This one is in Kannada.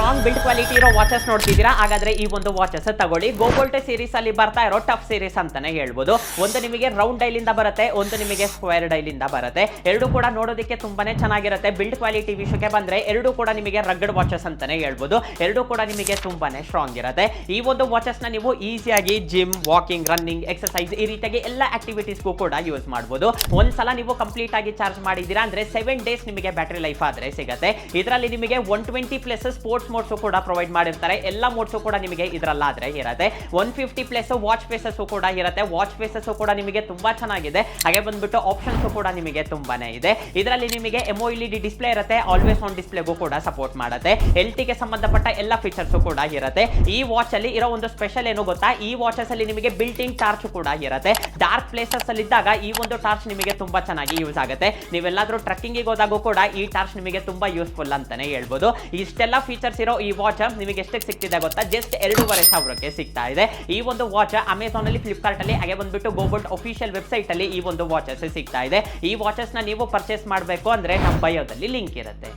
ಸ್ಟ್ರಾಂಗ್ ಬಿಲ್ಡ್ ಕ್ವಾಲಿಟಿ ಇರೋ ವಾಚಸ್ ನೋಡ್ತಿದ್ದೀರಾ, ಹಾಗಾದ್ರೆ ಈ ಒಂದು ವಾಚಸ್ ತಗೊಳ್ಳಿ. ಗೋಬೋಲ್ಟ್ ಸೀರೀಸ್ ಅಲ್ಲಿ ಬರ್ತಾ ಇರೋ ಟಫ್ ಸೀರೀಸ್ ಅಂತಾನೆ ಹೇಳ್ಬೋದು. ಒಂದು ನಿಮಗೆ ರೌಂಡ್ ಡೈಲ್ ಇಂದ ಬರುತ್ತೆ, ಒಂದು ನಿಮಗೆ ಸ್ಕ್ವೇರ್ ಡೈಲ್ ಇಂದ ಬರುತ್ತೆ. ಎರಡು ಕೂಡ ನೋಡೋದಕ್ಕೆ ತುಂಬಾನೇ ಚೆನ್ನಾಗಿರುತ್ತೆ. ಬಿಲ್ಡ್ ಕ್ವಾಲಿಟಿ ವಿಷಯಕ್ಕೆ ಬಂದ್ರೆ ಎರಡು ಕೂಡ ನಿಮಗೆ ರಗ್ಗಡ್ ವಾಚಸ್ ಅಂತಾನೆ ಹೇಳ್ಬೋದು. ಎರಡು ಕೂಡ ನಿಮಗೆ ತುಂಬಾನೇ ಸ್ಟ್ರಾಂಗ್ ಇರುತ್ತೆ. ಈ ಒಂದು ವಾಚಸ್ ನ ನೀವು ಈಸಿಯಾಗಿ ಜಿಮ್, ವಾಕಿಂಗ್, ರನ್ನಿಂಗ್, ಎಕ್ಸರ್ಸೈಸ್ ಈ ರೀತಿಯಾಗಿ ಎಲ್ಲ ಆಕ್ಟಿವಿಟೀಸ್ಗೂ ಕೂಡ ಯೂಸ್ ಮಾಡಬಹುದು. ಒಂದ್ಸಲ ನೀವು ಕಂಪ್ಲೀಟ್ ಆಗಿ ಚಾರ್ಜ್ ಮಾಡಿದ್ದೀರಾ ಅಂದ್ರೆ 7 ಡೇಸ್ ನಿಮಗೆ ಬ್ಯಾಟರಿ ಲೈಫ್ ಆದ್ರೆ ಸಿಗುತ್ತೆ. ಇದರಲ್ಲಿ ನಿಮಗೆ 120+ ಸ್ಪೋರ್ಟ್ಸ್ ಮೋಡ್ಸ್ ಕೂಡ ಪ್ರೊವೈಡ್ ಮಾಡಿರ್ತಾರೆ. ಎಲ್ಲ ಮೋಡ್ಸ್ ಕೂಡ ನಿಮಗೆ ಇದರಲ್ಲಾದ್ರೆ ಇರುತ್ತೆ. 150+ ವಾಚ್ ಫೇಸಸ್ ಕೂಡ ಇರುತ್ತೆ. ವಾಚ್ ಫೇಸಸ್ ಕೂಡ ನಿಮಗೆ ತುಂಬಾ ಚೆನ್ನಾಗಿದೆ. ಹಾಗೆ ಬಂದ್ಬಿಟ್ಟು ಆಪ್ಷನ್ಸ್ ಕೂಡ ನಿಮಗೆ ತುಂಬಾನೇ ಇದೆ. ಇದರಲ್ಲಿ ನಿಮಗೆ MOLED ಡಿಸ್ಪ್ಲೇ ಇರುತ್ತೆ. ಆಲ್ವೇಸ್ ಆನ್ ಡಿಸ್ಪ್ಲೇಗೂ ಕೂಡ ಸಪೋರ್ಟ್ ಮಾಡುತ್ತೆ. LTE ಸಂಬಂಧಪಟ್ಟ ಎಲ್ಲ ಫೀಚರ್ಸ್ ಕೂಡ ಇರುತ್ತೆ. ಈ ವಾಚ್ ಅಲ್ಲಿ ಇರೋ ಒಂದು ಸ್ಪೆಷಲ್ ಏನು ಗೊತ್ತಾ, ಈ ವಾಚಸ್ ಅಲ್ಲಿ ನಿಮಗೆ ಬಿಲ್ಟ್ ಇನ್ ಟಾರ್ಚ್ ಕೂಡ ಇರುತ್ತೆ. ಡಾರ್ಕ್ ಪ್ಲೇಸಸ್ ಅಲ್ಲಿ ಇದ್ದಾಗ ಈ ಒಂದು ಟಾರ್ಚ್ ನಿಮಗೆ ತುಂಬಾ ಚೆನ್ನಾಗಿ ಯೂಸ್ ಆಗುತ್ತೆ. ನೀವೆಲ್ಲಾದ್ರೂ ಟ್ರೆಕ್ಕಿಂಗ್ ಹೋದಾಗೂ ಕೂಡ ಈ ಟಾರ್ಚ್ ನಿಮಗೆ ತುಂಬಾ ಯೂಸ್ಫುಲ್ ಅಂತಾನೆ ಹೇಳ್ಬೋದು. ಇಷ್ಟೆಲ್ಲ ಫೀಚರ್ಸ್ ಇರೋ ಈ ವಾಚ್ ನಿಮಗೆ ಎಷ್ಟಕ್ಕೆ ಸಿಗ್ತಿದೆ ಗೊತ್ತಾ? ಜಸ್ಟ್ 2,500ಕ್ಕೆ ಸಿಗ್ತಾ ಇದೆ. ಈ ಒಂದು ವಾಚ್ ಅಮೆಝಾನ್ ಅಲ್ಲಿ, ಫ್ಲಿಪ್ಕಾರ್ಟ್ ಅಲ್ಲಿ, ಹಾಗೆ ಬಂದ್ಬಿಟ್ಟು ಗೋಬೋಲ್ಟ್ ಅಫಿಷಿಯಲ್ ವೆಬ್ಸೈಟ್ ಅಲ್ಲಿ ಈ ಒಂದು ವಾಚಸ್ ಸಿಗ್ತಾ ಇದೆ. ಈ ವಾಚಸ್ ನ ನೀವು ಪರ್ಚೇಸ್ ಮಾಡಬೇಕು ಅಂದ್ರೆ ನಮ್ಮ ಬಯೋದಲ್ಲಿ ಲಿಂಕ್ ಇರುತ್ತೆ.